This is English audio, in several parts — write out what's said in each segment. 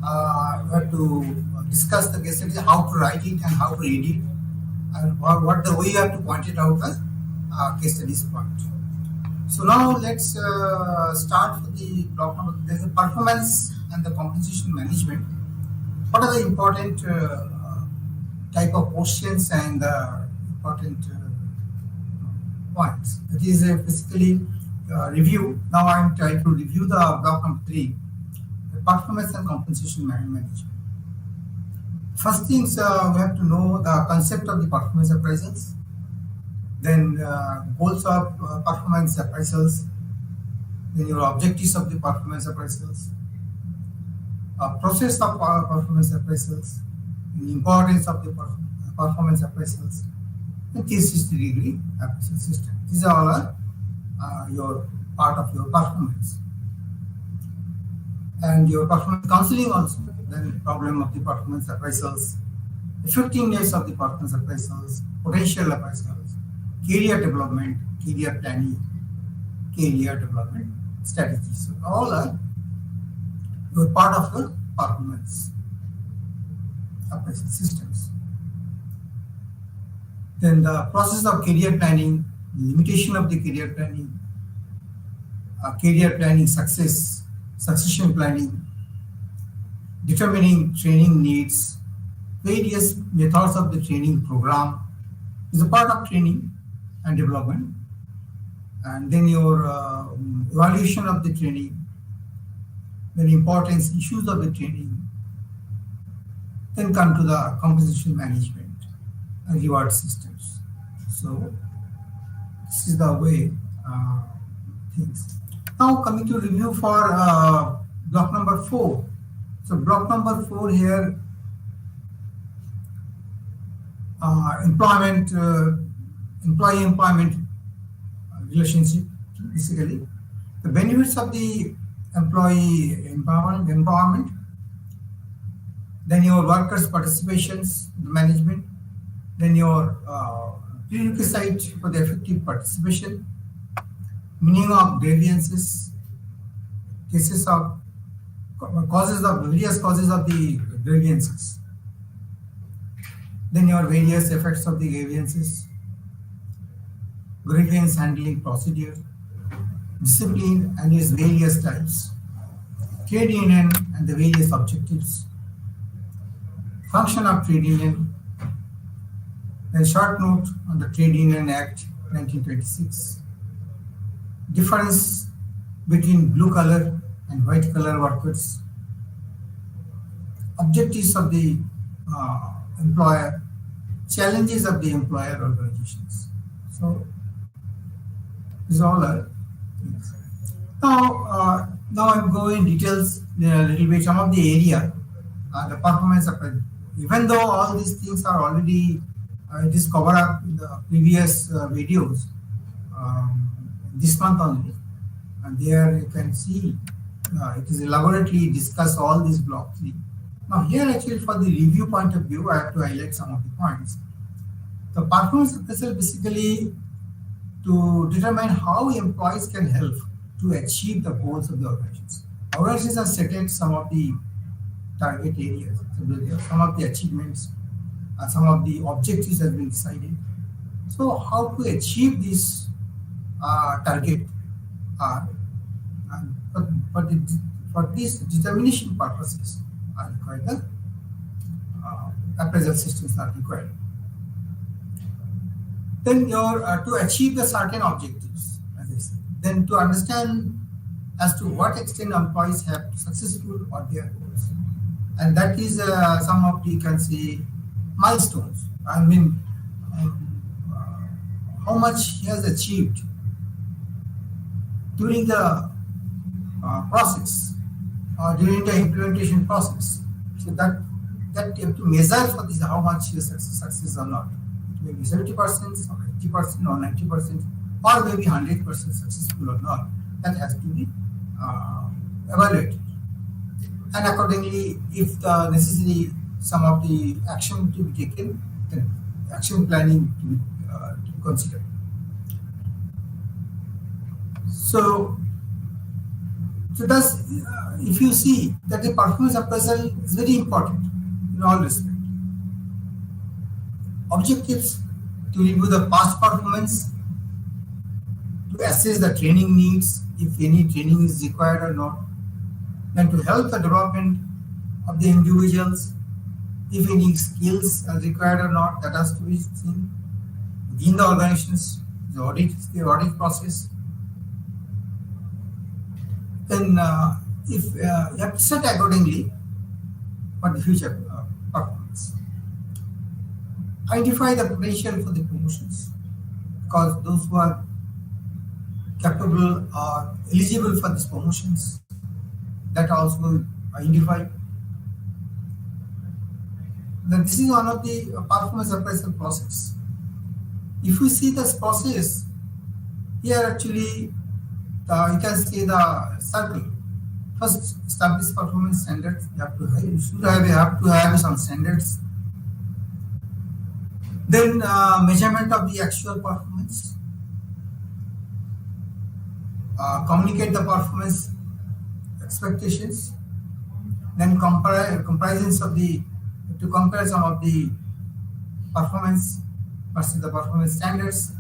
You have to discuss the case study, how to write it and how to read it, and what the way you have to point it out as case studies point. So now let's start with the block number. There's a performance and the compensation management. What are the important type of questions and important points? That is basically review. Now I'm trying to review the block number 3, the performance and compensation management. First things we have to know the concept of the performance appraisals, then goals of performance appraisals, then your objectives of the performance appraisals, process of performance appraisals, the importance of the performance appraisals, and 360-degree appraisal system. These are all your part of your performance. And your performance counseling also, then problem of the performance appraisals, effectiveness of the performance appraisals, potential appraisals, career development, career planning, career development strategies. So all are your part of your performance appraisal systems. Then the process of career planning, limitation of the career planning success, succession planning, determining training needs, various methods of the training program is a part of training and development. And then your evaluation of the training, then importance issues of the training, then come to the compensation management and reward systems. So this is the way things. Now coming to review for block number 4. So block number 4 here, employee-employment relationship, basically. The benefits of the employee empowerment, then your workers' participations, the management, then your prerequisite for the effective participation, meaning of grievances, cases of various causes of the grievances, then your various effects of the grievances, grievance handling procedure, discipline and its various types, trade union and the various objectives, function of trade union, then short note on the Trade Union Act 1926, difference between blue collar and white collar workers, objectives of the employer, challenges of the employer organizations. So these all are things. Now I'm going details a little bit. Some of the area, the performance of, even though all these things are already it is covered up in the previous videos this month only, and there you can see it is elaborately discussed all these block 3. Now here actually for the review point of view, I have to highlight some of the points. The performance appraisal basically to determine how employees can help to achieve the goals of the organizations. Organizations have set some of the target areas, some of the achievements, some of the objectives have been decided. So how to achieve this target for these determination purposes are required, the appraisal systems are required. Then your to achieve the certain objectives, as I said, then to understand as to what extent employees have successful or their goals, and that is some of the, you can say, milestones. I mean, how much he has achieved during the process or during the implementation process. So that you have to measure for this how much he is success or not. It may be 70% or 80% or 90% or maybe 100% successful or not. That has to be evaluated. And accordingly, if the necessary some of the action to be taken, then action planning to be considered. So So thus, if you see that the performance appraisal is very important in all respect. Objectives to review the past performance, to assess the training needs, if any training is required or not, then to help the development of the individuals, if any skills are required or not, that has to be seen within the organizations, the audit process. Then if you have to set accordingly for the future performance. Identify the potential for the promotions, because those who are capable or eligible for these promotions, that also identify. Then this is one of the performance appraisal process. If we see this process, here actually you can see the circle. First, establish performance standards. You have to have some standards. Then measurement of the actual performance. Communicate the performance expectations. Then comparisons of the to compare some of the performance versus the performance standards.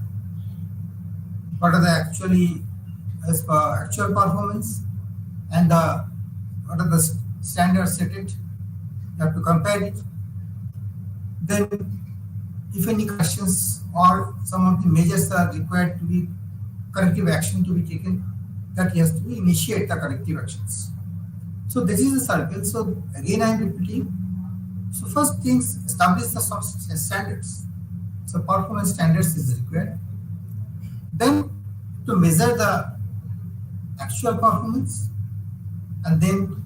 What are the actual performance and what are the standards set it? You have to compare it. Then, if any questions or some of the measures are required to be corrective action to be taken, that he has to initiate the corrective actions. So this is the circle. So again, I am repeating. So first things, establish the standards. So performance standards is required. Then to measure the actual performance, and then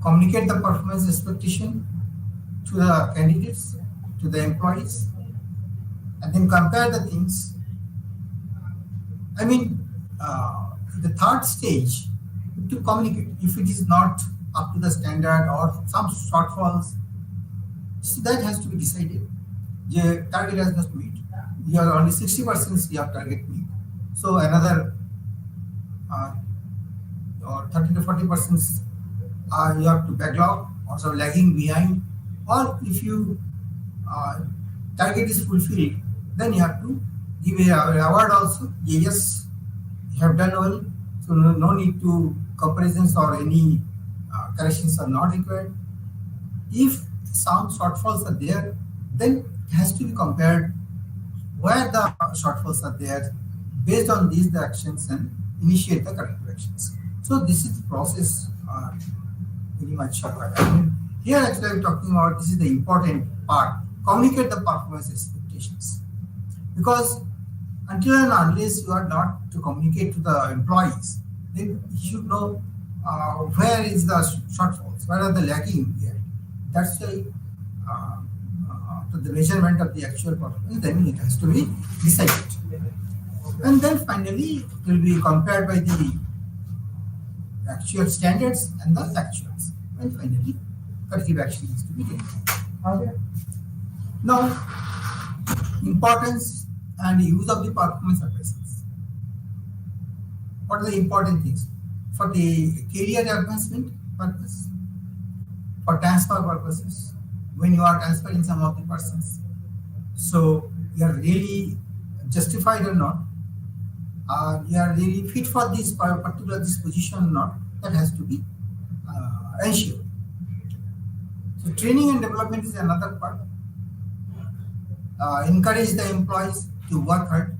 communicate the performance expectation to the candidates, to the employees, and then compare the things. I mean, the third stage, to communicate if it is not up to the standard or some shortfalls, so that has to be decided. The target has not meet. You are only 60% your target meet. So another or 30 to 40% you have to backlog, also lagging behind. Or if you target is fulfilled, then you have to give a award also. Yes, you have done well. So no need to comparisons or any corrections are not required. If some shortfalls are there, then it has to be compared where the shortfalls are there. Based on these the actions and initiate the corrective actions. So this is the process very much. Here actually I'm talking about this is the important part. Communicate the performance expectations. Because until and unless you are not to communicate to the employees, then you should know where is the shortfalls, where are the lagging here. That's the measurement of the actual performance, then it has to be decided. And then finally, it will be compared by the actual standards and the actuals. And finally, corrective action is to be taken. Now, importance and use of the performance appraisals. What are the important things? For the career advancement purpose, for transfer purposes, when you are transferring some of the persons. So you are really justified or not, you are really fit for this particular position or not, that has to be ensured. So training and development is another part. Encourage the employees to work hard,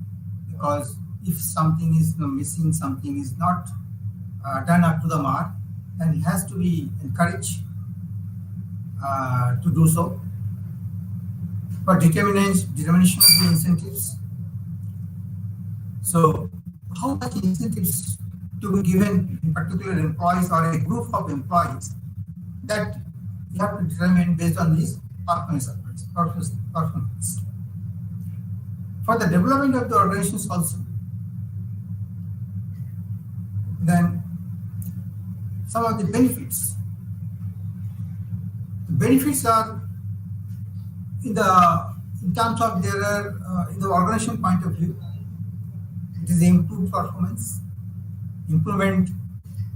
because if something is missing, something is not done up to the mark, then it has to be encouraged to do so. For determination of the incentives. So how much incentives to be given in particular employees or a group of employees, that you have to determine based on this performance. For the development of the organizations also, then some of the benefits. The benefits are in terms of their in the organization point of view, it is improved performance, improvement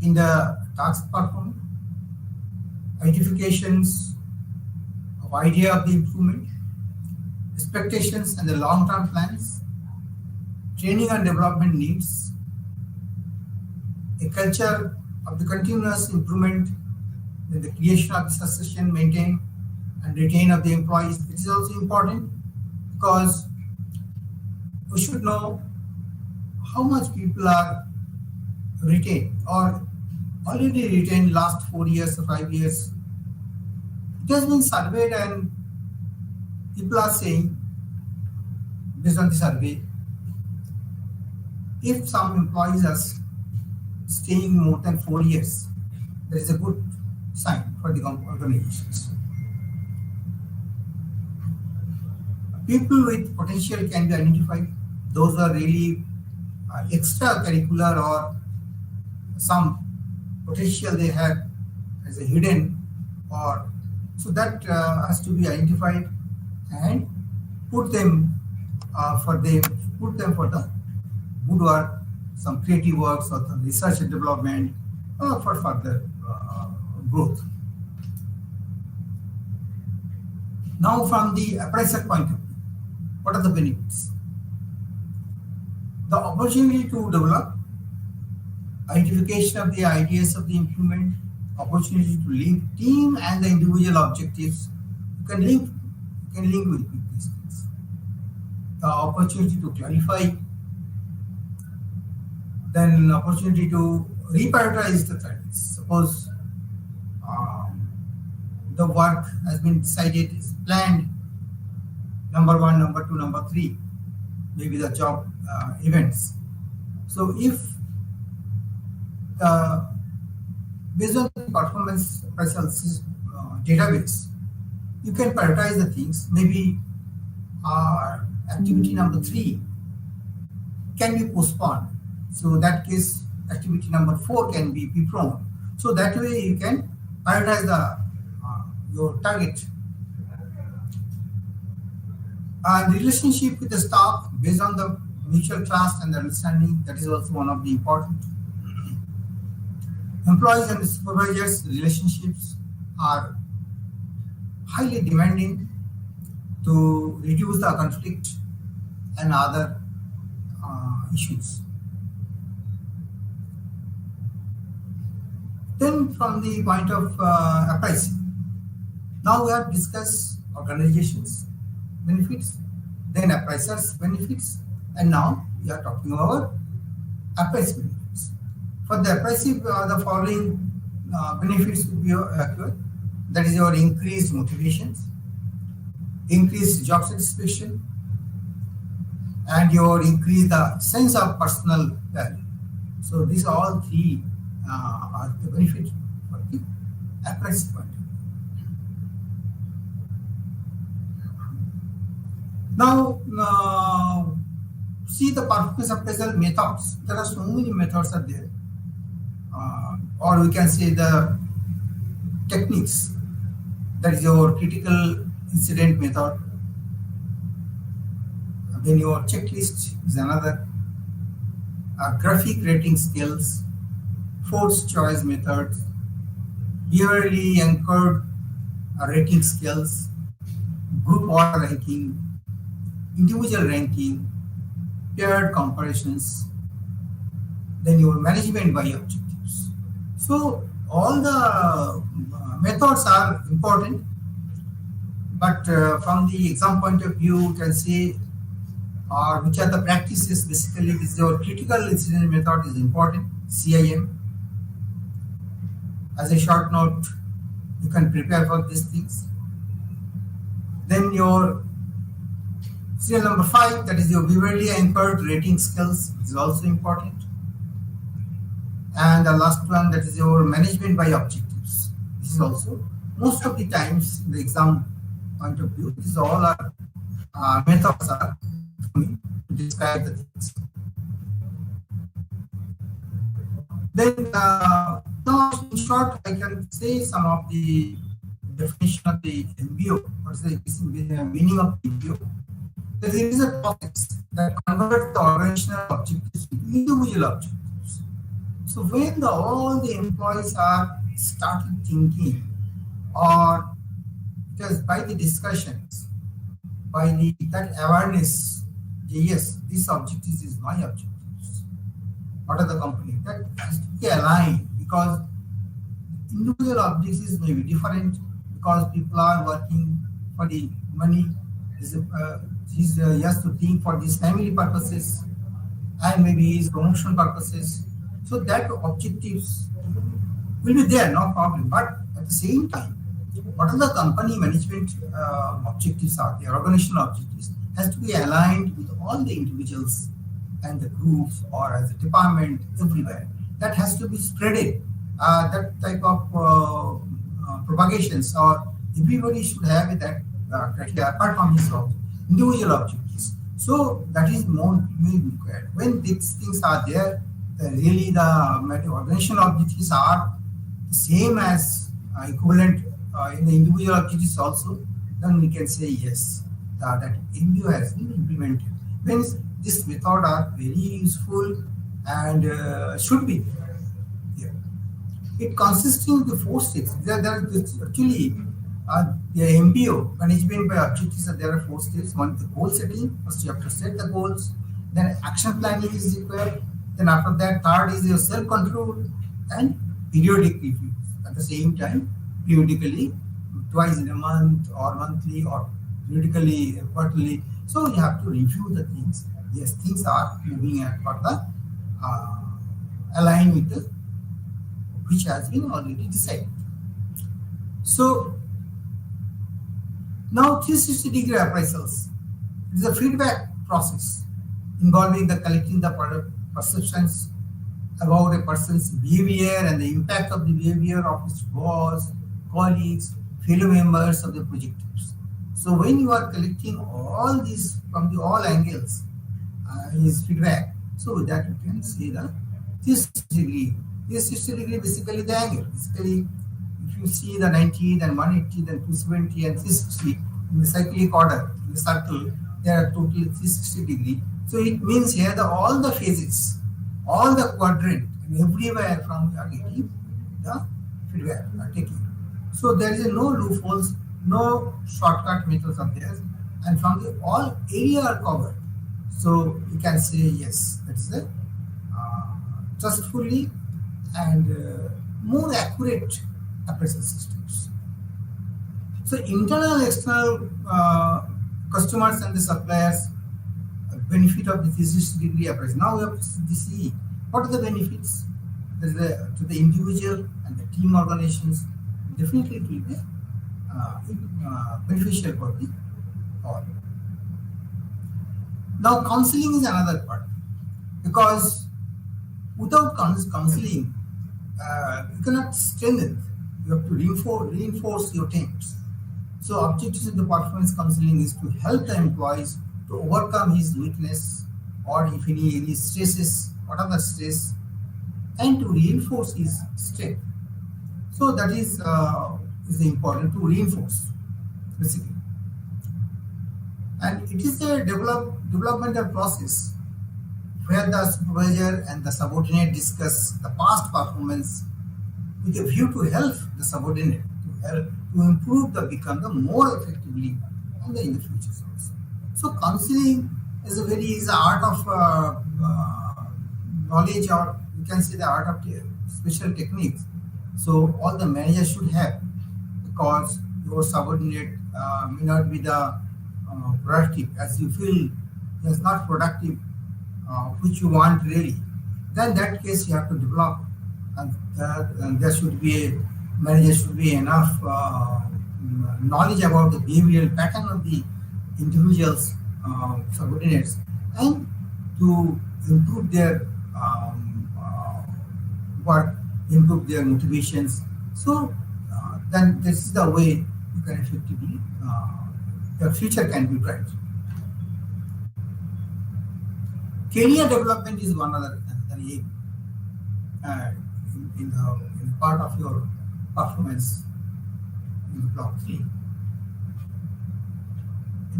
in the task performance, identifications of idea of the improvement, expectations and the long-term plans, training and development needs, a culture of the continuous improvement, then the creation of the succession, maintain and retain of the employees. It is also important because we should know how much people are retained or already retained last 4 years or 5 years. It has been surveyed and people are saying, based on the survey, if some employees are staying more than 4 years, that is a good sign for the organizations. People with potential can be identified. Those are really extracurricular or some potential they have as a hidden, or so that has to be identified and put them for the good work, some creative works or some research and development for further growth. Now, from the appraiser point of view, what are the benefits? The opportunity to develop, identification of the ideas of the improvement, opportunity to link team and the individual objectives. You can link with these things. The opportunity to clarify, then opportunity to reprioritize the targets. Suppose the work has been decided, is planned, number 1, number 2, number 3, maybe the job events. So if based on the performance appraisal database, you can prioritize the things. Maybe activity number 3 can be postponed. So that case, activity number 4 can be prone. So that way you can prioritize your target. And relationship with the staff based on the mutual trust and the understanding, that is also one of the important. Employees and supervisors relationships are highly demanding to reduce the conflict and other issues. Then from the point of appraising, now we have discussed organizations benefits, then appraisers benefits, and now we are talking about appraised benefits. For the appraisal, the following benefits will be occur. That is your increased motivations, increased job satisfaction, and your increase the sense of personal value. So these all three are the benefits for the appraisal point. Now, see the performance appraisal methods. There are so many methods are there, or we can say the techniques. That is your critical incident method. Then your checklist is another. Graphic rating skills, forced choice methods, yearly anchored rating skills, group order ranking, individual ranking, paired comparisons, then your management by objectives. So all the methods are important, but from the exam point of view, you can say which are the practices. Basically, this is your critical incident method is important, CIM. As a short note, you can prepare for these things. Then your serial number 5, that is your vividly anchored rating skills, is also important. And the last one, that is your management by objectives. This is also most of the times in the exam point of view, these all are methods are to describe the things. Then now in short, I can say some of the definition of the MBO. What is the meaning of MBO? There is a process that converts the organizational objectives into individual objectives. So when all the employees are started thinking, or just by the discussions, by the that awareness, yes, this objective is my objectives. What are the company that has to be aligned, because individual objectives may be different, because people are working for the money. He has to think for these family purposes, and maybe his promotion purposes. So that objectives will be there, no problem. But at the same time, what are the company management objectives are, the organizational objectives, has to be aligned with all the individuals and the groups or as a department everywhere. That has to be spreaded. That type of propagations, or everybody should have that criteria apart from his individual objectives. So that is more required. When these things are there, really the organizational objectives are the same as equivalent in the individual objectives also, then we can say yes, that MBO has been implemented. Means this method are very useful and should be there. It consists of the four steps. There is actually the MBO, management by objectives, there are four steps. One, the goal setting. First you have to set the goals. Then action planning is required. Then after that, third is your self-control and periodic reviews. At the same time, periodically, twice in a month or monthly or periodically, quarterly. So you have to review the things. Yes, things are moving at for the align with the which has been already decided. So now 360-degree appraisals. It is a feedback process involving the collecting the perceptions about a person's behavior and the impact of the behavior of his boss, colleagues, fellow members of the project teams. So when you are collecting all these from the all angles, his feedback, so that you can see the 360 degree. 360 degree basically the angle. Basically, if you see the 90, then 180, then 270 and 360 in the cyclic order, in the circle, there are totally 360 degree. So it means here all the phases, all the quadrant, and everywhere from you are getting the feedback, are taking. So there is no loopholes, no shortcut methods are there, and from the all area are covered. So you can say yes, that is a trustfully and more accurate appraisal systems. So internal and external customers and the suppliers benefit of the 360-degree appraisal. Now we have to see what are the benefits to the individual and the team organizations. Definitely it will be beneficial for the all. Now counseling is another part, because without counseling you cannot strengthen. You have to reinforce your teams. So objectives of the performance counseling is to help the employees to overcome his weakness, or if any stresses, what are the stress, and to reinforce his strength. So that is important to reinforce basically. And it is a developmental process where the supervisor and the subordinate discuss the past performance with a view to help the subordinate to improve the become the more effectively and in the future also. So counseling is the art of knowledge, or you can say the art of special techniques. So all the managers should have, because your subordinate may not be the productive as you feel he is not productive, which you want really. Then that case you have to develop, and there should be a manager should be enough knowledge about the behavioral pattern of the individuals subordinates, and to improve their work, improve their motivations. So then this is the way you can effectively your future can be bright. Career development is one other aim in the part of your performance in block 3.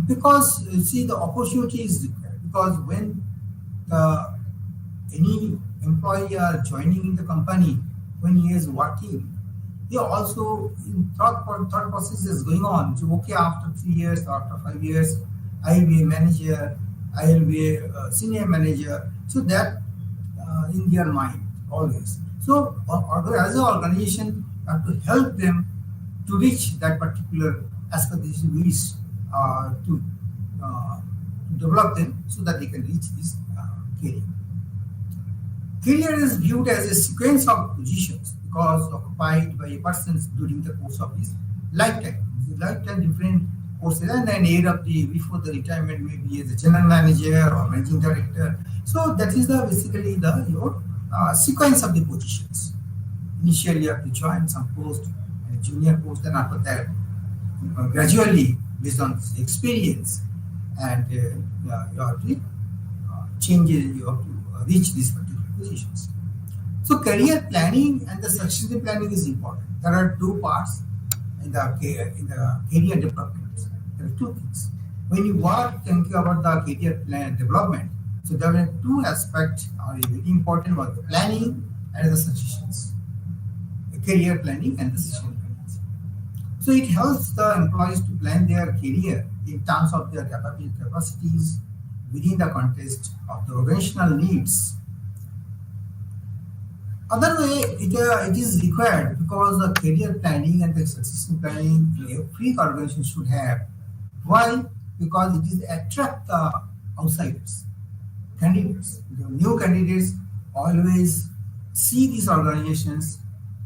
Because you see the opportunity is required, because when any employee are joining in the company, when he is working, he also in thought process is going on. So, okay, after 3 years, after 5 years, I will be a manager, I will be a senior manager. So that in their mind always. So as an organization, have to help them to reach that particular aspect they wish to develop them so that they can reach this career. Career is viewed as a sequence of positions because occupied by a person during the course of his lifetime. Lifetime different courses, and then end of the before the retirement maybe as a general manager or managing director. So that is the basically the your sequence of the positions. Initially, you have to join some post, and junior post, and after that, gradually based on experience and you have to changes, you have to reach these particular positions. So career planning and the succession planning is important. There are two parts in the career development. There are two things. When you are thinking about the career plan development, so there are two aspects are very important about the planning and the successions. The career planning and the succession planning. So it helps the employees to plan their career in terms of their capacities within the context of the organizational needs. Other way, it is required because the career planning and the succession planning every organization should have. Why? Because it is attract the outsiders, candidates. The new candidates always see these organizations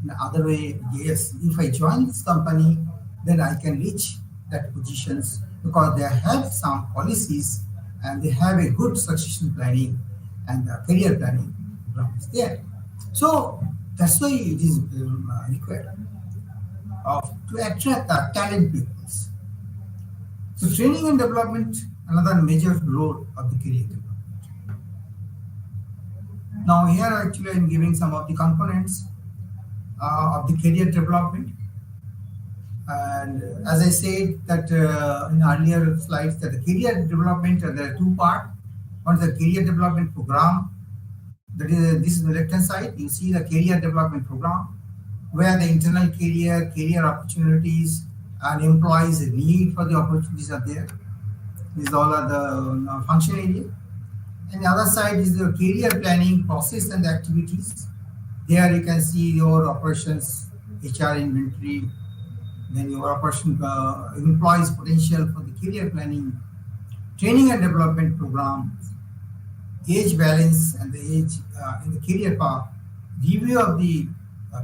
in the other way. Yes, if I join this company, then I can reach that positions because they have some policies and they have a good succession planning and career planning program is there. So that's why it is required to attract the talent people. So training and development, another major role of the career development. Now here actually I am giving some of the components of the career development. And as I said that in earlier slides that the career development, there are two parts. One is the career development program. That is, this is the left hand side. You see the career development program where the internal career opportunities and employees' need for the opportunities are there. These all are the function area. And the other side is the career planning process and the activities. There you can see your operations, HR inventory, then your operation employees potential for the career planning, training and development program, age balance and the age in the career path, review of the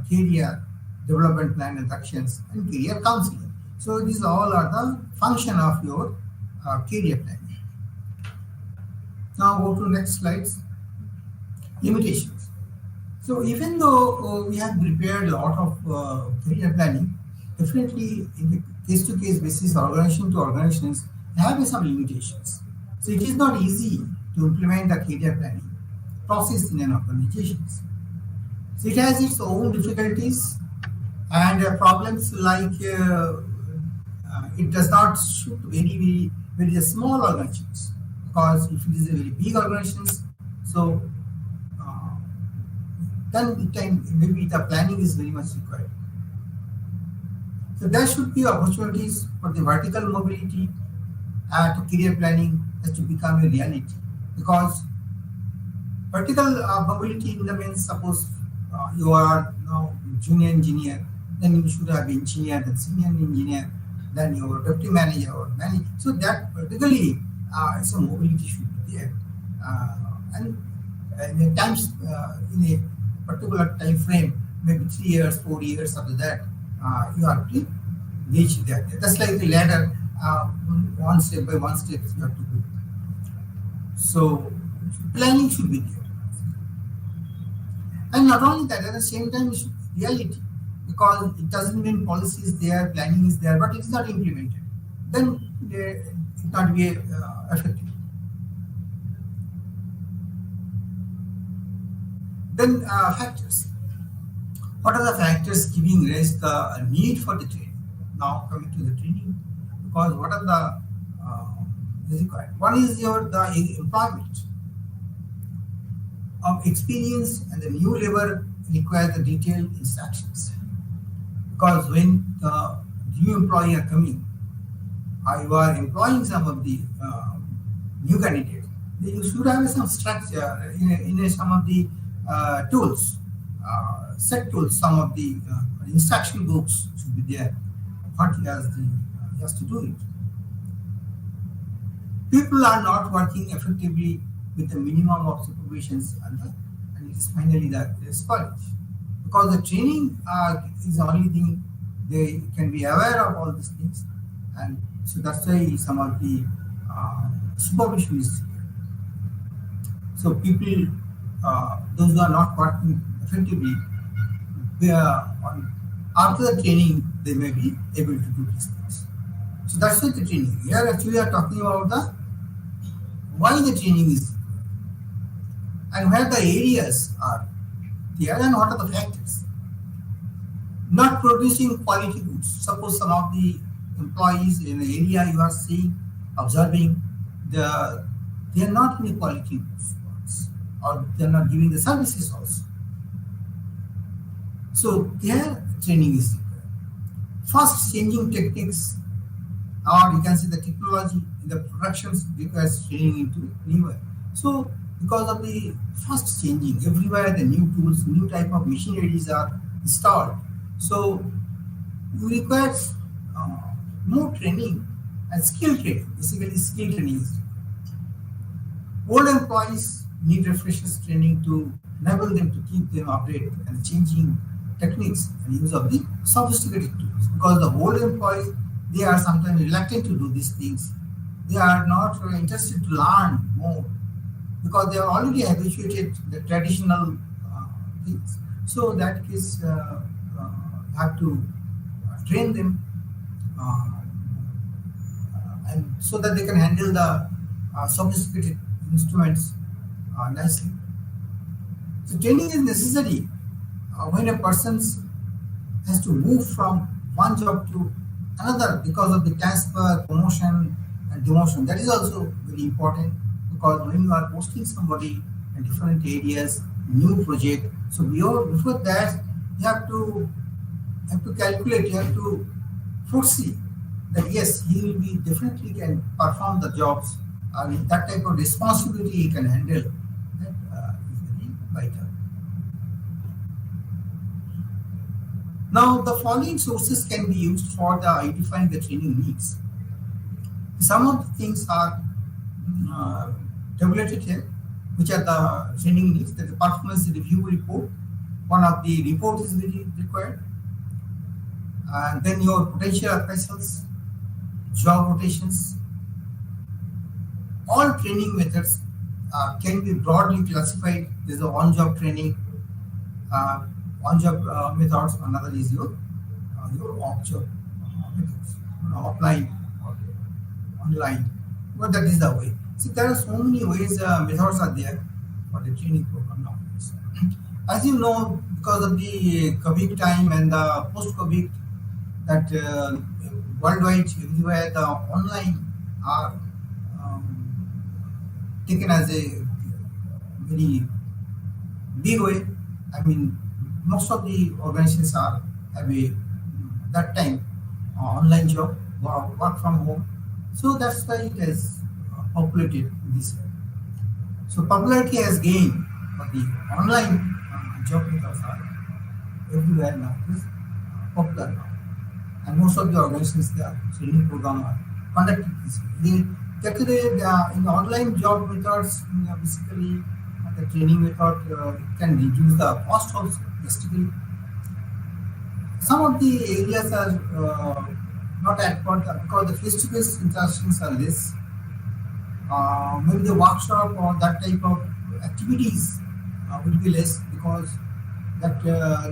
career development plan and actions, and career counseling. So these all are the function of your career planning. Now go to next slides. Limitations. So even though we have prepared a lot of career planning, definitely in the case-to-case basis, organization to organizations, there have some limitations. So it is not easy to implement the career planning process in an organization. So it has its own difficulties and problems like it does not suit very small organizations, because if it is a very big organizations, so then it can, maybe the planning is very much required. So there should be opportunities for the vertical mobility and career planning has to become a reality, because vertical mobility in the means, suppose you are now junior engineer, then you should have engineer, then senior engineer, then your deputy manager or manager. So that vertically, so mobility should be there, and in times in a particular time frame, maybe 3 years, 4 years after that, you have to reach there. That's like the ladder, one step by one step you have to go. So planning should be there. And not only that, at the same time, it should be reality, because it doesn't mean policy is there, planning is there, but it's not implemented. Then it not be effective. Then factors. What are the factors giving rise the need for the training? Now coming to the training, because what are the required? One is the employment. of experience and the new labor require the detailed instructions. Because when the new employee are coming, you are employing some of the new candidates, you should have some structure in some of the tools, set tools, some of the instruction books should be there. What he has to do it. People are not working effectively with the minimum of supervisions and it is finally the college. Because the training is the only thing they can be aware of all these things, and so that's why some of the supervision is there. So people, those who are not working effectively, after the training they may be able to do these things. So that's why the training. Here actually we are talking about the why the training is and where the areas are there and what are the factors. Not producing quality goods. Suppose some of the employees in the area you are seeing, observing, they are not in quality goods or they are not giving the services also. So their training is required. Fast changing techniques, or you can say the technology in the productions requires training into newer. So because of the fast changing, everywhere the new tools, new type of machineries are installed. So you require more training and skill training. Basically, skill training is required. Old employees need refreshers training to enable them to keep them updated and changing techniques and use of the sophisticated tools. Because the old employees, they are sometimes reluctant to do these things. They are not interested to learn more because they are already habituated to the traditional things. So that case, have to train them and so that they can handle the sophisticated instruments nicely. So training is necessary when a person has to move from one job to another because of the transfer, promotion and demotion. That is also very important because when you are posting somebody in different areas, new project, so before that you have to calculate, you have to foresee that yes, he will be definitely can perform the jobs and that type of responsibility he can handle. That is very vital. Now, the following sources can be used for identifying the training needs. Some of the things are tabulated here, which are the training needs. That the performance review report, one of the report is very required. And then your potential appraisals, job rotations. All training methods can be broadly classified. There is a on-job training, on-job methods. Another is your off-job methods, offline or online. But that is the way. So there are so many ways methods are there for the training program nowadays. As you know, because of the COVID time and the post-COVID, that worldwide everywhere the online are taken as a very big way. I mean, most of the organizations have a that time online job, work from home. So that's why it has populated this way. So popularity has gained, but the online job methods are everywhere now. It is popular now. And most of the organizations, their training program are conducted this way. In the online job methods, basically the training method can reduce the cost also drastically. Some of the areas are not adequate because the face-to-face interactions are less. Maybe the workshop or that type of activities will be less because that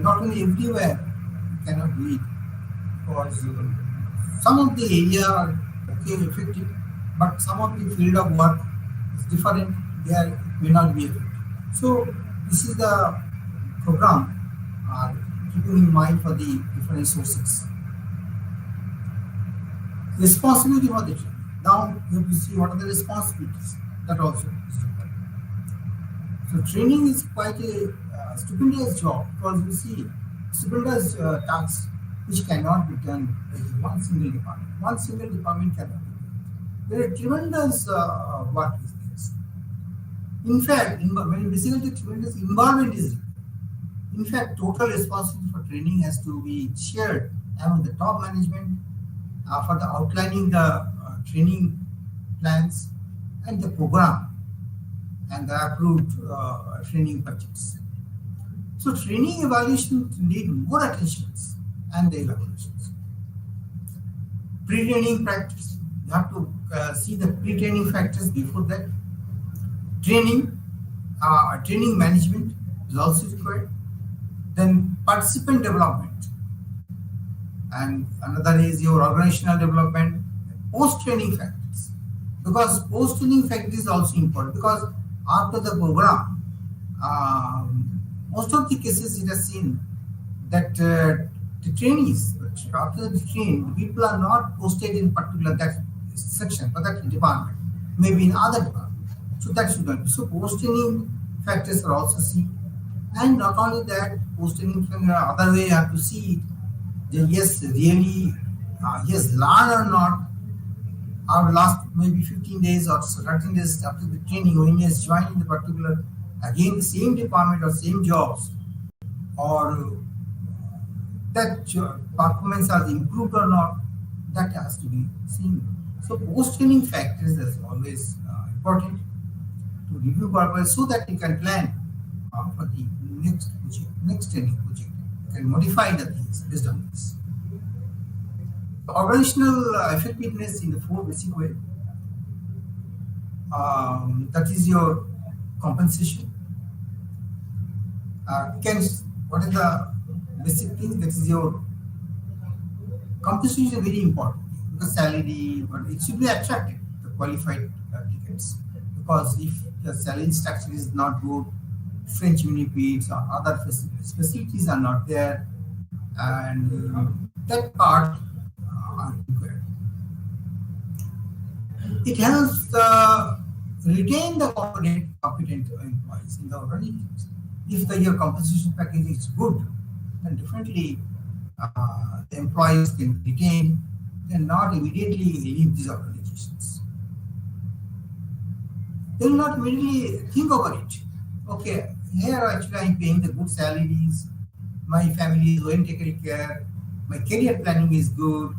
not only everywhere you cannot do it. Because some of the area are okay, effective, but some of the field of work is different. There it may not be effective. So this is the program keeping in mind for the different sources. Responsibility for the training. Now you have to see what are the responsibilities. That also is required. So training is quite a stupendous job because you see stupendous tasks which cannot be done by one single department. One single department cannot do it. There are tremendous work is this. In fact, when basically tremendous involvement is required. In fact, total responsibility for training has to be shared among the top management for the outlining the training plans and the program and the approved training budgets. So training evaluation need more attentions and the evaluations. Pre-training practice, you have to see the pre-training factors before that. Training, training management is also required. Then participant development, and another is your organizational development, post-training factors. Because post-training factor is also important because after the program, most of the cases it has seen that the trainees, after the train, the people are not posted in particular that section or that department, maybe in other department. So that should not be. So post-training factors are also seen. And not only that, post-training from the other way, you have to see yes, really, yes, learn or not, our last maybe 15 days or 13 days after the training, when he has joined in the particular, again, the same department or same jobs, or that performance has improved or not, that has to be seen. So post-training factors is always important to review purpose so that you can plan for the next project, next training project. You can modify the things based on this. Organizational effectiveness in the four basic way. That is your compensation. Can what is the basic thing? That is your compensation is very important. The salary, but it should be attractive. The qualified applicants, because if the salary structure is not good, French benefits or other facilities are not there, and that part are required. It helps retain the competent employees in the organizations. If your compensation package is good, then definitely the employees can retain, then not immediately leave these organizations. They will not immediately think about it. Okay, here actually I'm paying the good salaries, my family is well taken care, my career planning is good,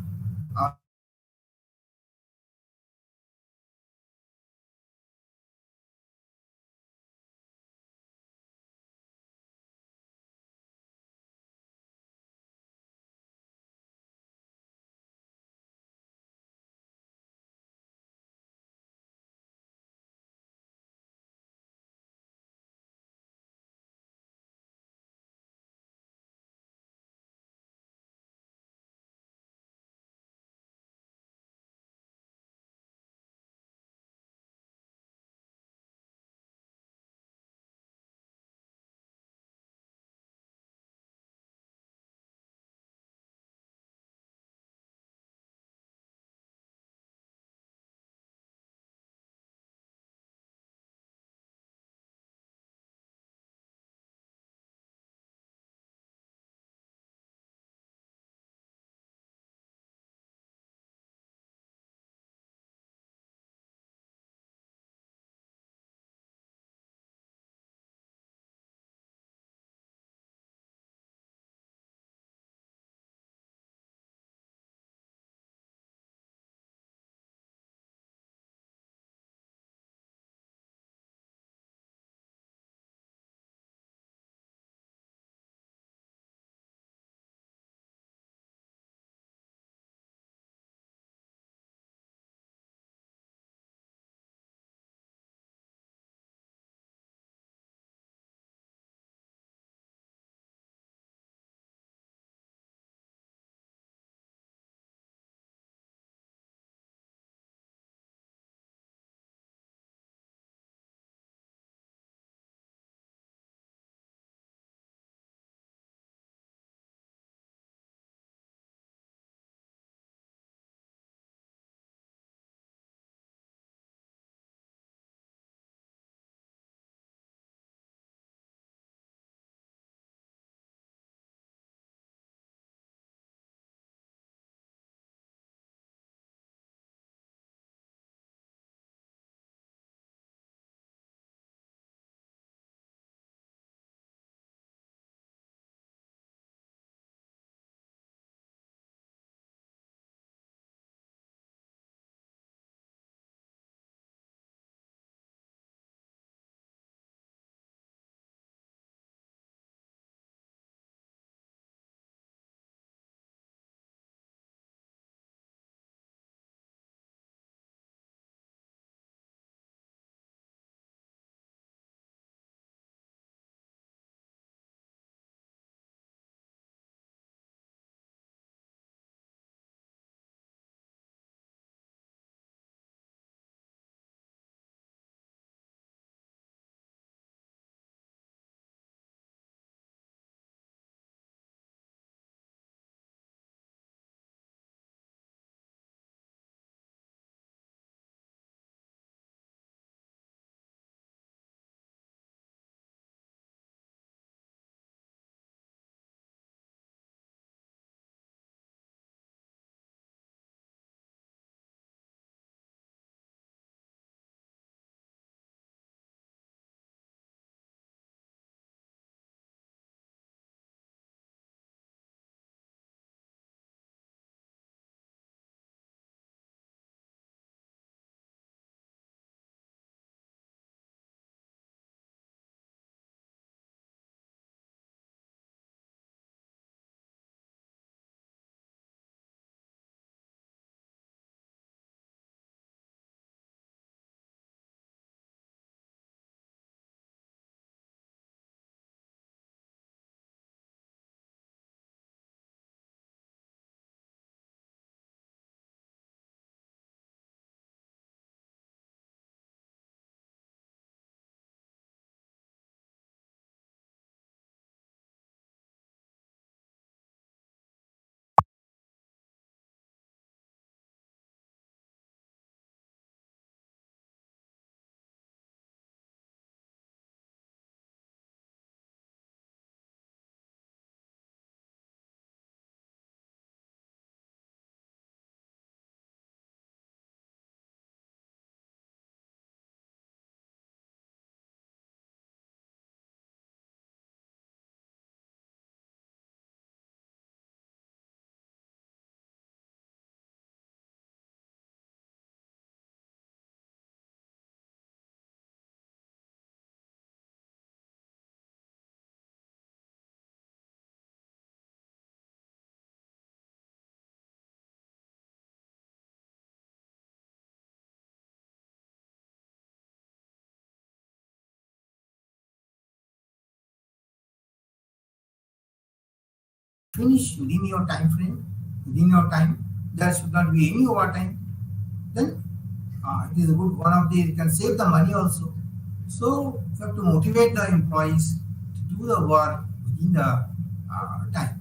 finish within your time frame, within your time. There should not be any overtime. Then it is a good one of the, you can save the money also. So you have to motivate the employees to do the work within the time.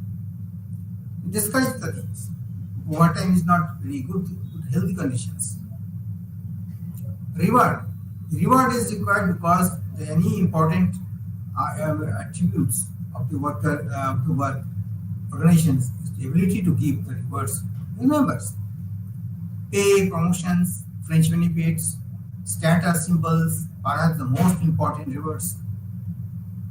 Discourage the things. Overtime is not very good healthy conditions. Reward. Reward is required because any important attributes of the worker to work organizations is the ability to give the rewards to members. Pay, promotions, fringe benefits, status symbols, perhaps the most important rewards.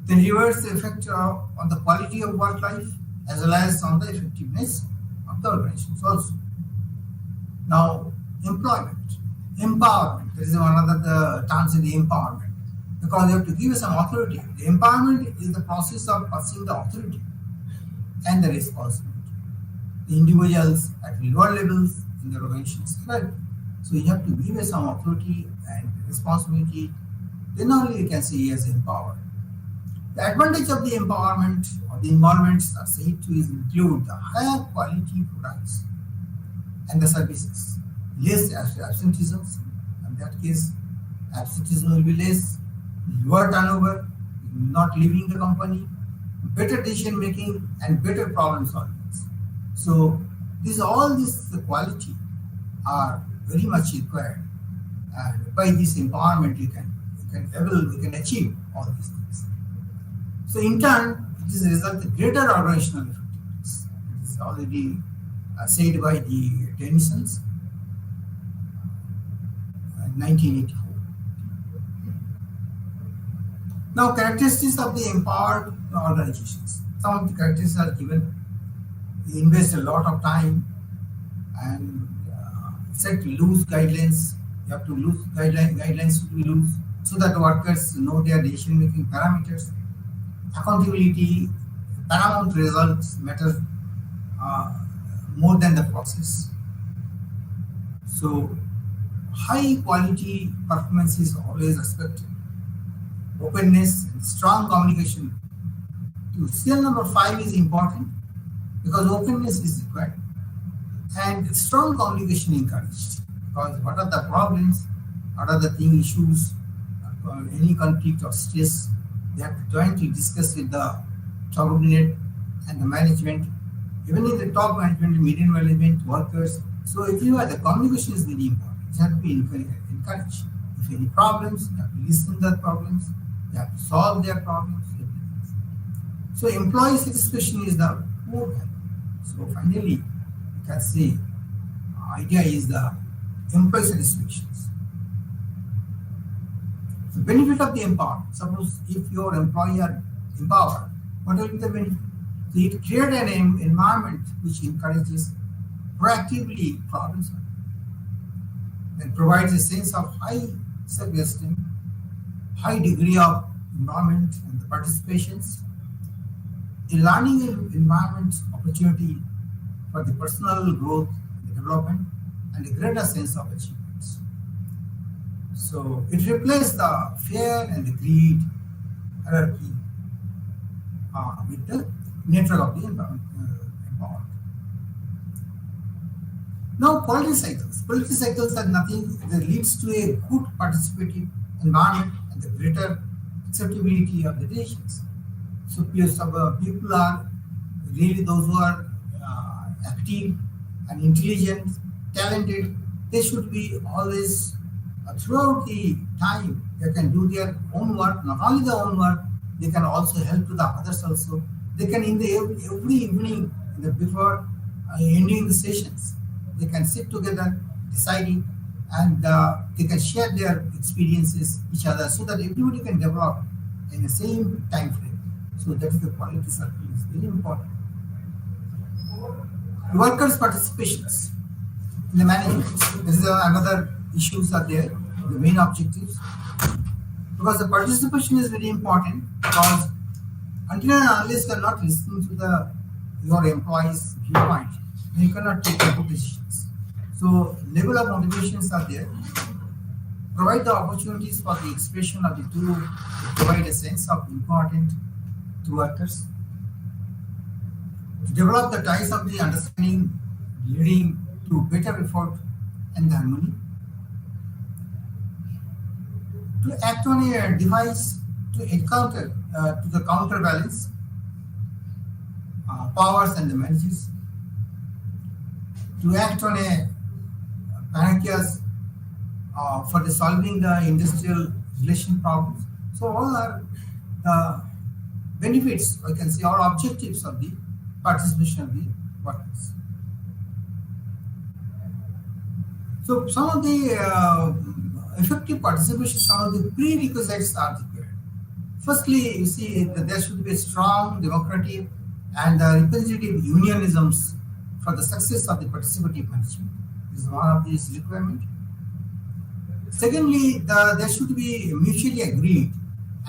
Then rewards the effect on the quality of work life as well as on the effectiveness of the organizations also. Now, employment, empowerment. There is one of the terms in the empowerment because you have to give some authority. The empowerment is the process of passing the authority and the responsibility. The individuals at lower levels in the organizations, right? So you have to give some authority and responsibility. Then only you can say he is empowered. The advantage of the empowerment or the involvements are said to include the higher quality products and the services, less absenteeism. In that case, absenteeism will be less, lower turnover, not leaving the company, better decision making, and better problem solving. So all these quality are very much required, and by this empowerment you can achieve all these things. So in turn, it is a result of greater organizational effectiveness. It is already said by the Denisons in 1984. Now, characteristics of the empowered organizations. Some of the characteristics are given. They invest a lot of time and set loose guidelines. You have to loose guidelines to be loose so that workers know their decision-making parameters. Accountability, paramount results matter more than the process. So, high quality performance is always expected. Openness and strong communication. Skill number 5 is important because openness is required and strong communication encouraged. Because what are the problems, what are the thing issues, any conflict or stress, they have to jointly discuss with the subordinate and the management, even in the top management, middle management, workers. So everywhere the communication is very important. It has to be encouraged. If any problems, you have to listen to the problems, you have to solve their problems. So employee satisfaction is the core value. So finally, you can say idea is the employee satisfaction. The benefit of the empowerment. Suppose if your employee are empowered, what will be the benefit? So it creates an environment which encourages proactively problem solving and provides a sense of high self-esteem, high degree of involvement and the participations, a learning environment opportunity for the personal growth, the development, and a greater sense of achievements. So it replaces the fear and the greed hierarchy with the network of the empowerment. Now, quality cycles. Quality cycles are nothing that leads to a good participative environment and the greater acceptability of the decisions. So people are really those who are active and intelligent, talented. They should be always throughout the time. They can do their own work, not only their own work. They can also help to the others also. They can in the every evening before ending the sessions, they can sit together, deciding, and they can share their experiences each other so that everybody can develop in the same time frame. So that's the quality circle is very important. Workers' participations in the management. This is another issues are there, the main objectives. Because the participation is very important because until and unless you are not listening to your employees' viewpoint, you cannot take good decisions. So level of motivations are there. Provide the opportunities for the expression of the two to provide a sense of importance to workers. to develop the ties of the understanding leading to better effort and harmony, to act on a device to encounter to the counterbalance powers and the manages, to act on a pancreas for the solving the industrial relation problems. So all are the benefits, I can say, all objectives of the participation of the workers. So some of the effective participation, some of the prerequisites are required. Firstly, you see that there should be a strong democratic and representative unionisms for the success of the participative management. This is one of these requirements. Secondly, there should be mutually agreed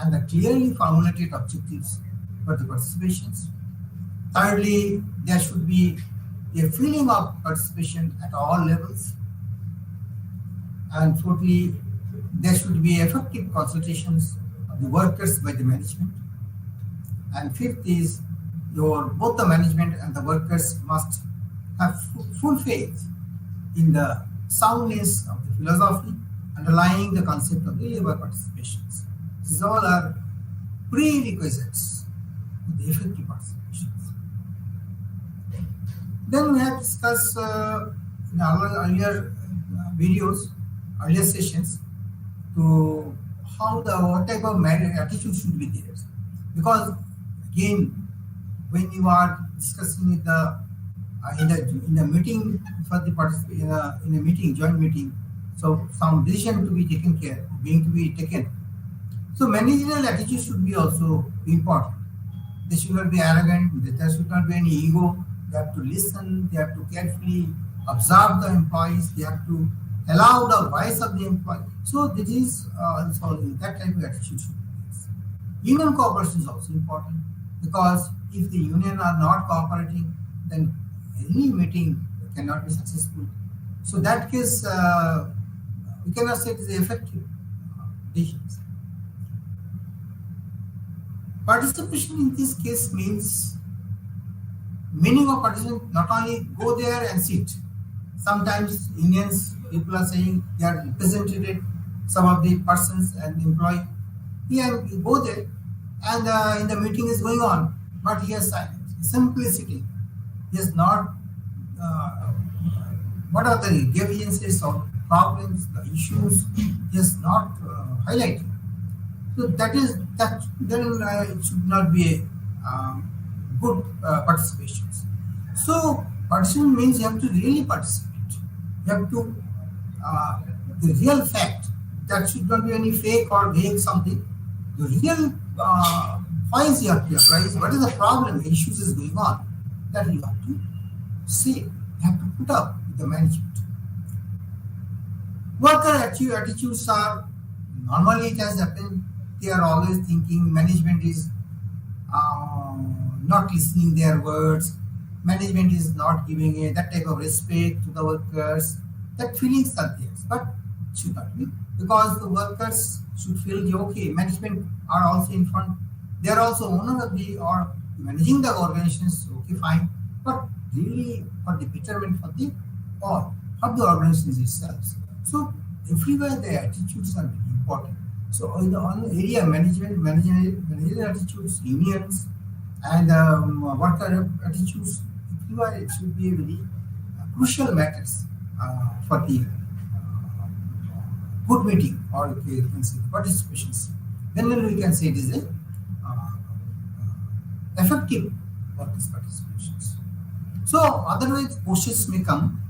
and the clearly formulated objectives for the participations. Thirdly, there should be a feeling of participation at all levels. And fourthly, there should be effective consultations of the workers by the management. And fifth is both the management and the workers must have full faith in the soundness of the philosophy underlying the concept of the labor participations. These all are prerequisites of the effective participations. Then we have discussed in our earlier videos, earlier sessions, to what type of attitude should be there. Because again, when you are discussing with the in the meeting for the participation in a meeting, joint meeting, so some decision to be taken. So managerial attitude should be also important. They should not be arrogant. There should not be any ego. They have to listen. They have to carefully observe the employees. They have to allow the voice of the employee. So this is that type of attitude should be there. Union cooperation is also important, because if the union are not cooperating, then any meeting cannot be successful. So that case, we cannot say it is effective decisions. Participation in this case means meaning of participation not only go there and sit. Sometimes unions people are saying they are represented, some of the persons and the employee. He go there and in the meeting is going on, but he is silent, simply sitting. He is not what are the grievances or problems, the issues, he is not highlighting. So that then it should not be a good participation. So participation means you have to really participate. You have to the real fact, that should not be any fake or vague something. The real points you have to apprise. What is the problem, issues is going on, that you have to say. You have to put up with the management. Worker attitudes are normally, it has happened, they are always thinking management is not listening their words, management is not giving that type of respect to the workers. That feelings are there, but should not be, because the workers should feel okay, management are also in front, they are also owner of the or managing the organizations, okay, fine, but really for the betterment for the all of the organizations itself. So everywhere the attitudes are very important. So in the area managerial attitudes, unions, and worker attitudes, everywhere it should be very crucial matters for the good meeting, or you can say participations. Then we can say it is a effective workers' participations. So otherwise questions may come.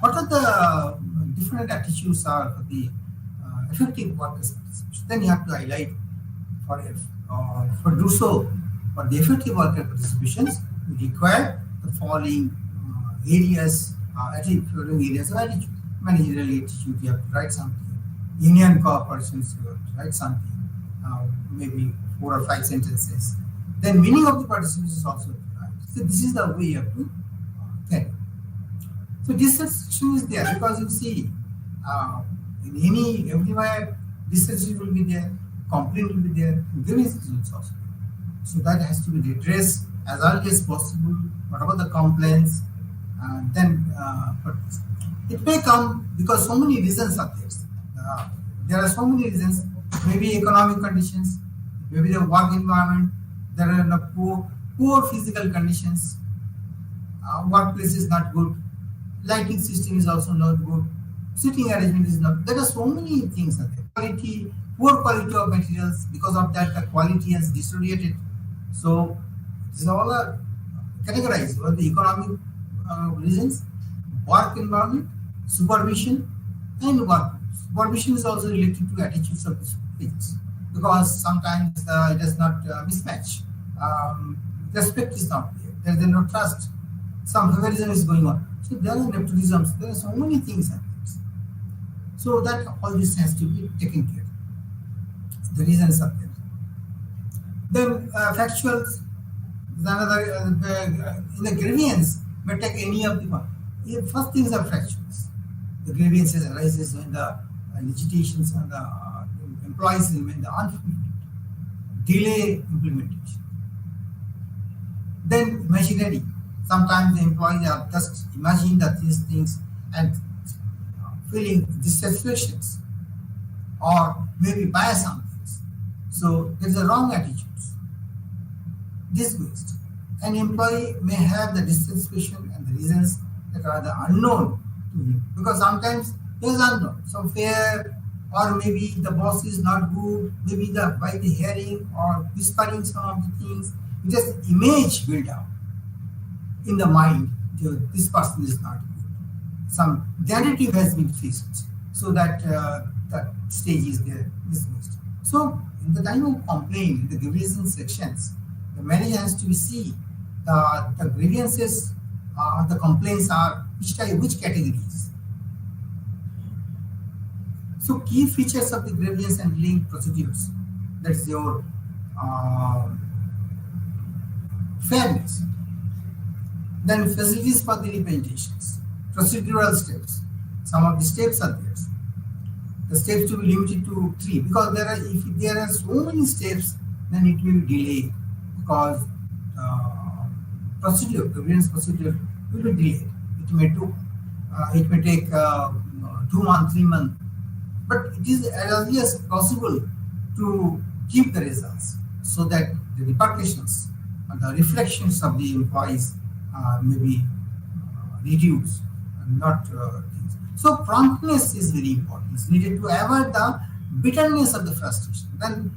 What are the different attitudes are for the effective workers' participation? Then you have to highlight for do so, for the effective worker participations, we require the following areas, areas of attitude. Managerial attitude, you have to write something. Union corporations, you have to write something, maybe 4 or 5 sentences. Then meaning of the participation is also right. So this is the way you have to carry. So dissatisfaction is there, because you see in everywhere dissatisfaction will be there, complaint will be there, grievances will also. So that has to be redressed as early as possible, whatever the complaints, then but it may come because so many reasons are there. There are so many reasons, maybe economic conditions, maybe the work environment, there are poor physical conditions, workplace is not good, lighting system is also not good, sitting arrangement is not. There are so many things. Quality, poor quality of materials. Because of that, the quality has deteriorated. So these all are categorized on the economic reasons, work environment, supervision, and work. Supervision is also related to attitudes of the supervisors, because sometimes it does not mismatch. Respect is not there. There is no trust. Some favorism is going on. So there are nepotisms. There are so many things happening. So that all this has to be taken care. The reasons are there. Then factuals is another. In the grievance, may take any of the one. First things are factuals. The grievances arises when the agitations on the employees when the unfulfilled, delay implementation. Then imaginary. Sometimes the employees are just imagining that these things and feeling dissatisfactions or maybe bias on things. So there is a wrong attitudes. Dismissed. An employee may have the dissatisfaction and the reasons that are the unknown to him, because sometimes there is unknown. Some fear, or maybe the boss is not good, maybe by the hearing or whispering some of the things, just image build up in the mind. This person is not good. Some narrative has been fixed, so that that stage is there dismissed. So in the time of complaint, in the grievance sections, the manager has to see the grievances, the complaints are which categories. So key features of the grievance handling procedures, that's your fairness. Then facilities for the representations, procedural steps. Some of the steps are there. The steps to be limited to 3, because if there are so many steps, then it will delay, because grievance procedure will be delayed. It may take 2 months, 3 months, but it is as early as possible to give the results, so that the repercussions and the reflections of the employees may be reduced and not things. So promptness is very important. It's needed to avoid the bitterness of the frustration. Then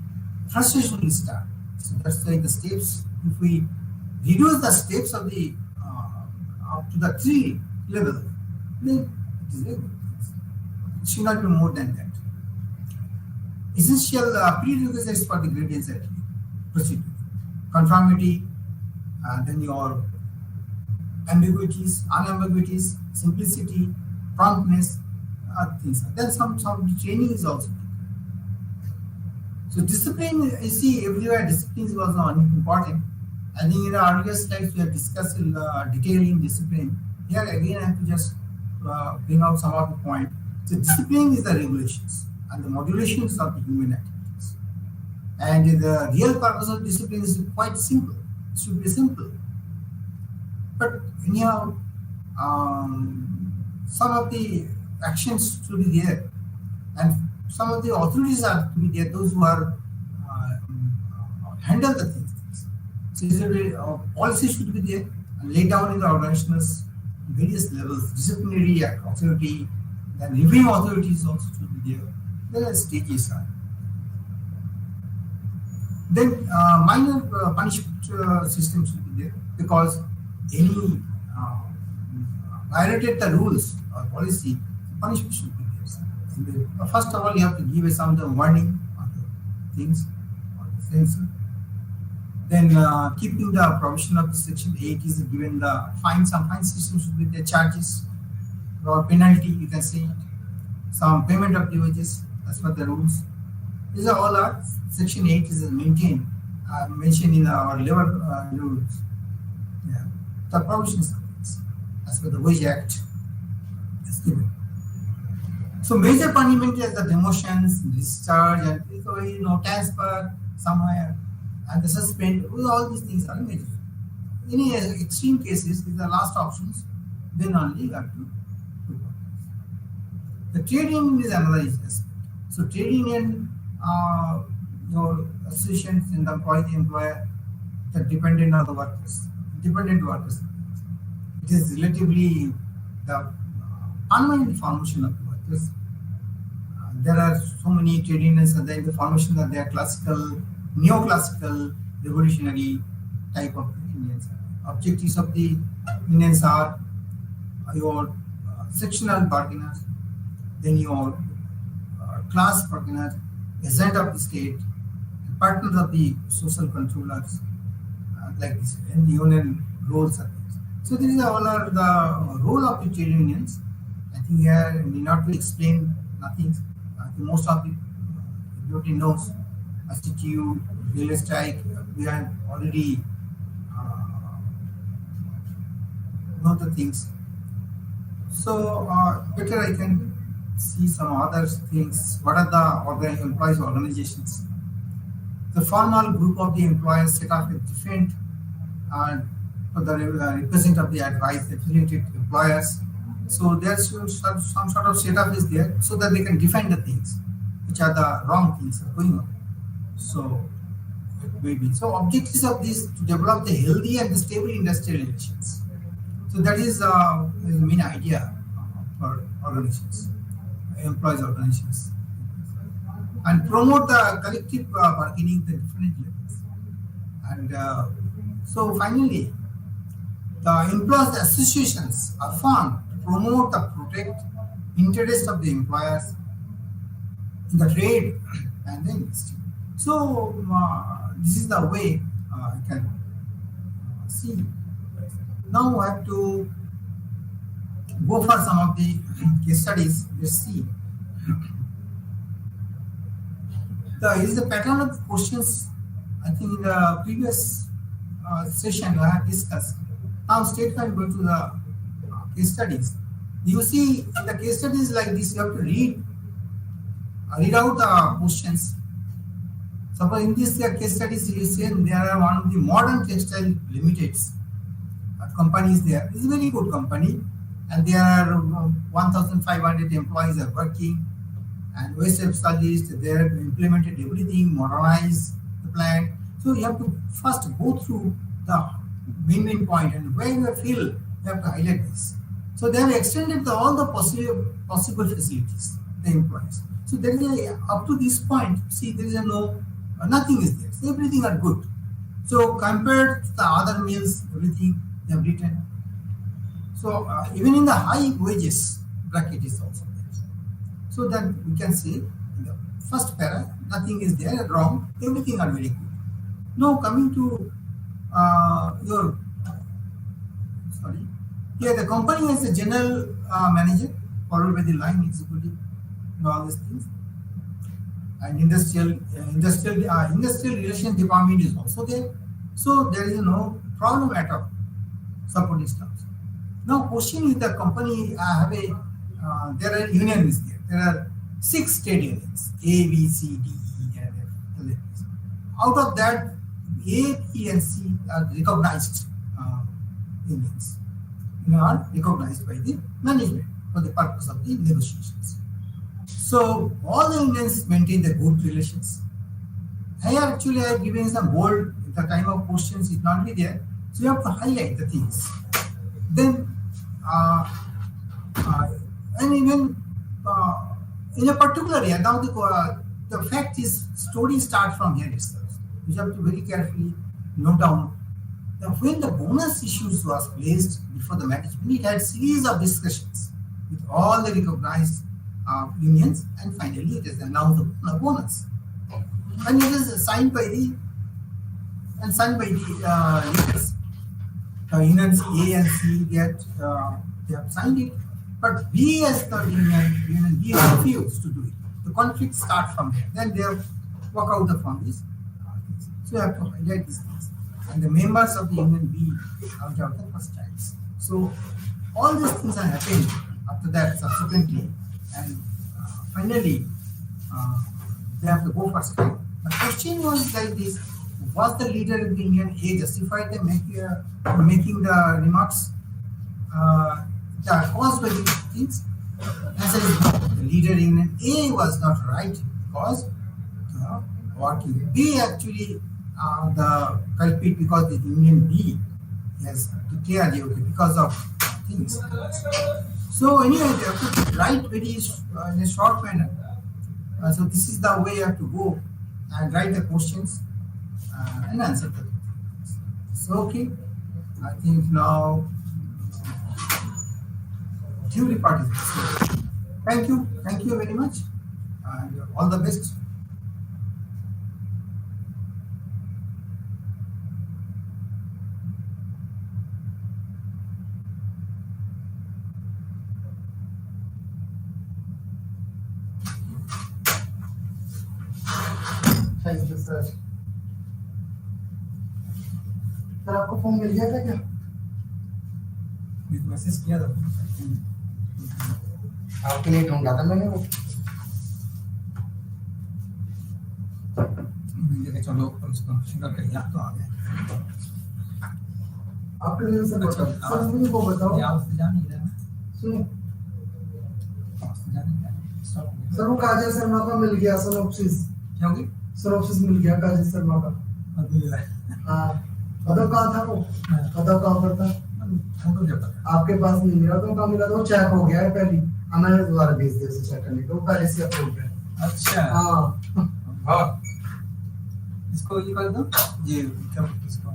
frustration will start. So that's why the steps, if we reduce the steps of the up to the 3 level, then it is very good. It should not be more than that. Essential prerequisites for the grievance procedure: conformity, then your ambiguities, unambiguities, simplicity, promptness, things. Then some training is also. So discipline, you see, everywhere discipline is also important. I think in the earlier slides we have discussed in detailing discipline. Here again I have to just bring out some of the point. So discipline is the regulations and the modulations of the human activities. And the real purpose of discipline is quite simple. It should be simple. But anyhow, some of the actions should be there, and some of the authorities are to be there, those who are handle the things. So policy should be there and laid down in the organizations, various levels, disciplinary authority, then reviewing authorities also should be there. There are stages. Then minor punishment system should be there, because any violated the rules or policy, punishment should be there. First of all, you have to give some warning on the things, on the things. Then keeping the provision of the section 8 is given the fine. Some fine system should be the charges or penalty, you can say. Some payment of the wages as per the rules. These are all our section 8 is maintained, mentioned in our labor rules. Yeah. The provisions as per the Wage Act is given. So major punishment is the demotions, discharge, and transfer somewhere, and the suspend. All these things are major. any extreme cases, is the last options, then only you have to do. The trade union is another aspect. So trade union, your associations in the employer, that dependent on the workers, dependent workers. It is relatively the permanent formation of the workers. There are so many trade unions and the formation that they are classical, neoclassical, revolutionary type of unions. Objectives of the unions are your sectional bargainers, then your class bargainers, agent of the state, partners of the social controllers, like this, and the union roles are there. So this is all are the role of the trade unions. I think here need not to explain nothing. Most of the everybody knows STTU, real strike. We have already know the things. So better I can see some other things. What are the employees organizations? The formal group of the employers set up a different for the represent of the advised affiliated employers. So there's some sort of setup is there so that they can define the things which are the wrong things going on. So maybe so objectives of this to develop the healthy and the stable industrial relations. So that is the main idea for organizations, employees organizations, and promote the collective bargaining at different levels. And so finally, the employees associations are formed to promote the protect interest of the employers in the trade and the industry. So this is the way you can see. Now I have to go for some of the case studies. Let's see. Is the pattern of the questions. I think in the previous session I have discussed. Now straight can go to the case studies. You see in the case studies like this, you have to read out the questions. Suppose in this case studies, you see there are one of the modern textile limiteds companies there. It's a very good company, and there are 1,500 employees are working, and waste specialists they have implemented everything, modernized the plant. So you have to first go through the main point, and where you feel you have to highlight this. So they have extended all the possible facilities, the employees. So there is up to this point, see there is nothing is there. So everything are good. So compared to the other meals, everything they have written. So even in the high wages bracket is also there. So that we can see in the first para, nothing is there wrong, everything are very good. Now coming to here the company has a general manager followed by the line executive and all these things. And industrial relations department is also there. So there is no problem at all. Supporting staff. Now question is the company have a there are unions there. There are 6 trade unions A, B, C, D, E, and F. Out of that, A, B, and C are recognized unions. Are recognized by the management for the purpose of the negotiations. So all the unions maintain the good relations. Here actually I have given some bold. The time of questions is not be there, so you have to highlight the things. Then and even in a particular area, now the fact is story starts from here itself. You have to very carefully note down that when the bonus issues was placed before the management, it had series of discussions with all the recognized unions, and finally it is announced the bonus. And it is signed by the leaders. Unions A and C they have signed it, but B as the union B refused to do it. The conflict starts from there. Then they have work out from this. So you have to highlight these things. And the members of the union B out of the first times. So all these things are happening after that subsequently, and finally they have to go first time. The question was like this: Was the leader of the Union A justified the making the remarks that caused by these things? Answer is no. The leader in Union A was not right because working B actually the culprit because the Union B has declared okay because of things. So anyway, they have to write very in a short manner. So this is the way you have to go and write the questions and answer the questions. So okay, I think now theory part is this. Thank you very much, and all the best. Thank you sir. Sir आपको form मिल गया था क्या? Message किया था आपके लिए ढूंढा था मैंने वो। चलो कम से कम शुगर कर तो आ गया। आपके लिए सर बताओ सर मुझे वो बताओ आप से जान नहीं रहा सुनो सर वो काजल शर्मा का मिल गया सिनॉप्सिस। क्या होगी? सिनॉप्सिस मिल गया काजल शर्मा का। हाँ बताओ कहाँ था वो? बताओ कहाँ पर था? हमको क्या पता? आपके पास नहीं मिला तो कहाँ मिला? तो चेक हो गया है पहले। हमें दोबारा भेज दिया उसे चेक करने को पहले से अप्रूव है। अच्छा हाँ हाँ इसको ये कर दो ये क्या इसको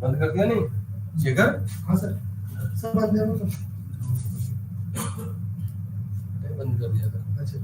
बंद कर दिया नहीं जिगर हाँ सर सर बंद है वो तो। बंद कर दिया था। अच्छा